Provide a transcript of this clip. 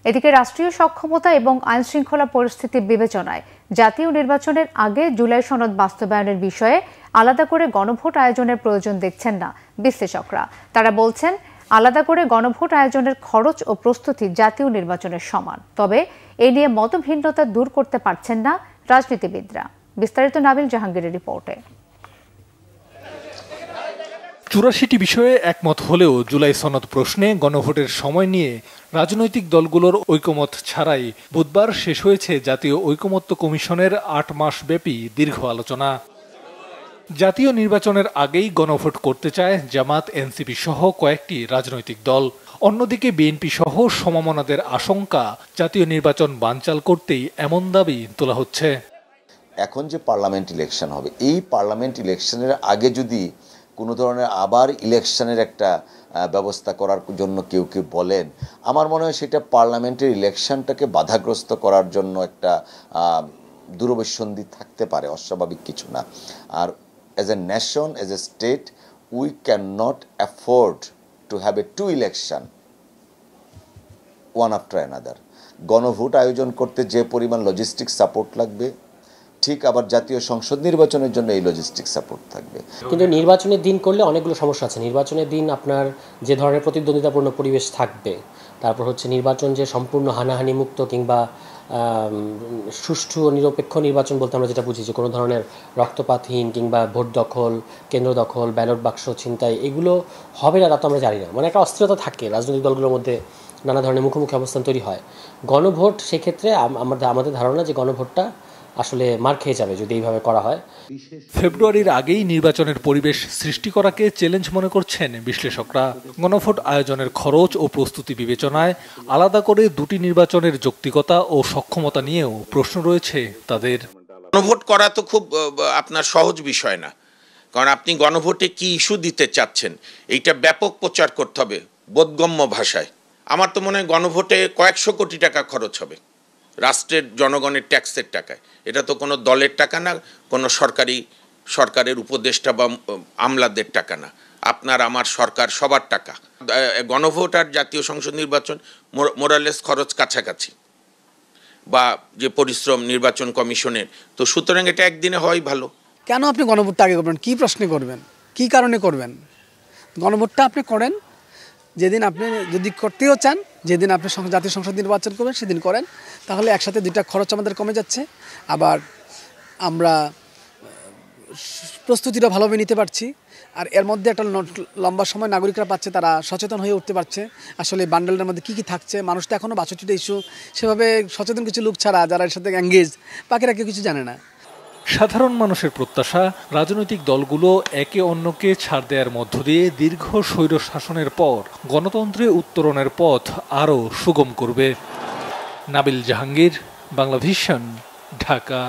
এদিকে রাষ্ট্রীয় সক্ষমতা এবং আইনশৃঙ্খলা পরিস্থিতি বিবেচনায় জাতীয় নির্বাচনের আগে জুলাই সনদ বাস্তবায়নের বিষয়ে আলাদা করে গণভোট আয়োজনের প্রয়োজন দেখছেন না বিশ্লেষকরা। তারা বলছেন, আলাদা করে গণভোট আয়োজনের খরচ ও প্রস্তুতি জাতীয় নির্বাচনের সমান। তবে এ নিয়ে মতভিন্নতা দূর করতে পারছেন না রাজনীতিবিদরা। বিস্তারিত নাবিল জাহাঙ্গীরের রিপোর্টে। ৮৪টি বিষয়ে একমত হলেও জুলাই সনদ প্রশ্নে গণভোটের সময় নিয়ে রাজনৈতিক দলগুলোর ঐকমত ছাড়াই বুধবার শেষ হয়েছে জাতীয় ঐকমত্য কমিশনের ৮ মাস ব্যাপী দীর্ঘ আলোচনা। জাতীয় নির্বাচনের আগেই গণভোট করতে চায় জামাত, এনসিপি সহ কয়েকটি রাজনৈতিক দল। অন্যদিকে বিএনপি সহ সমমনাদের আশঙ্কা, জাতীয় নির্বাচন বানচাল করতেই এমন দাবি তোলা হচ্ছে। এখন যে পার্লামেন্ট ইলেকশন হবে, এই পার্লামেন্ট ইলেকশনের আগে যদি কোনো ধরনের আবার ইলেকশনের একটা ব্যবস্থা করার জন্য কেউ কেউ বলেন, আমার মনে হয় সেটা পার্লামেন্টের ইলেকশনটাকে বাধাগ্রস্ত করার জন্য একটা দুরভিসন্ধি থাকতে পারে, অস্বাভাবিক কিছু না। আর as a nation, as a state, we cannot afford to have a two election, one after another. গণভোট আয়োজন করতে যে পরিমাণ লজিস্টিক সাপোর্ট লাগবে, ঠিক আবার জাতীয় সংসদ নির্বাচনের জন্য এই লজিস্টিক সাপোর্ট থাকবে। কিন্তু নির্বাচনের দিন করলে অনেকগুলো সমস্যা আছে। নির্বাচনের দিন আপনার যে ধরনের প্রতিদ্বন্দ্বিতাপূর্ণ পরিবেশ থাকবে, তারপর হচ্ছে নির্বাচন যে সম্পূর্ণ হানাহানি মুক্ত কিংবা সুষ্ঠু ও নিরপেক্ষ নির্বাচন বলতে আমরা যেটা বুঝি যে কোনো ধরনের রক্তপাতহীন কিংবা ভোট দখল, কেন্দ্র দখল, ব্যালট বাক্স ছিনতাই এগুলো হবে না তা তো আমরা জানি না। মানে একটা অস্থিরতা থাকে রাজনৈতিক দলগুলোর মধ্যে, নানা ধরনের মুখোমুখি অবস্থান তৈরি হয়। গণভোট সেক্ষেত্রে আমাদের ধারণা যে গণভোটটা আসলে মার খেয়ে যাবে যদি এইভাবে করা হয়। ফেব্রুয়ারির আগেই নির্বাচনের পরিবেশ সৃষ্টি করাকে চ্যালেঞ্জ মনে করছেন বিশ্লেষকরা। গণভোট আয়োজনের খরচ ও প্রস্তুতি বিবেচনায় আলাদা করে দুটি নির্বাচনের যৌক্তিকতা ও সক্ষমতা নিয়েও প্রশ্ন রয়েছে তাদের। গণভোট করা তো খুব আপনার সহজ বিষয় না, কারণ আপনি গণভোটে কি ইস্যু দিতে চাচ্ছেন এইটা ব্যাপক প্রচার করতে হবে বোধগম্য ভাষায়। আমার তো মনে হয় গণভোটে কয়েকশো কোটি টাকা খরচ হবে রাষ্ট্রের জনগণের ট্যাক্সের টাকায়। এটা তো কোনো দলের টাকা না, কোনো সরকারের উপদেষ্টা বা আমলাদের টাকা না, আপনার আমার সরকার সবার টাকা। গণভোট আর জাতীয় সংসদ নির্বাচন মোরালেস খরচ কাছাকাছি, বা যে পরিশ্রম নির্বাচন কমিশনের, তো সুতরাং এটা একদিনে হয় ভালো। কেন আপনি গণভোটটা আগে করবেন? কি প্রশ্নে করবেন? কি কারণে করবেন? গণভোটটা আপনি করেন যেদিন আপনি যদি করতেও চান, যেদিন আপনি জাতীয় সংসদ নির্বাচন করবেন সেদিন করেন, তাহলে একসাথে দুইটা খরচ আমাদের কমে যাচ্ছে, আবার আমরা প্রস্তুতিটা ভালোভাবে নিতে পারছি। আর এর মধ্যে একটা লম্বা সময় নাগরিকরা পাচ্ছে, তারা সচেতন হয়ে উঠতে পারছে আসলে বান্ডেলের মধ্যে কী কী থাকছে। মানুষ তো এখনও ৬২টা ইস্যু সেভাবে সচেতন কিছু লোক ছাড়া যারা এর সাথে এঙ্গেজ, বাকিরা কেউ কিছু জানে না। সাধারণ মানুষের প্রত্যাশা, রাজনৈতিক দলগুলো একে অন্যকে ছাড় দেওয়ার মধ্য দিয়ে দীর্ঘ স্বৈর শাসনের পর গণতন্ত্রে উত্তরণের পথ আরও সুগম করবে। নাবিল জাহাঙ্গীর, বাংলাভিশন, ঢাকা।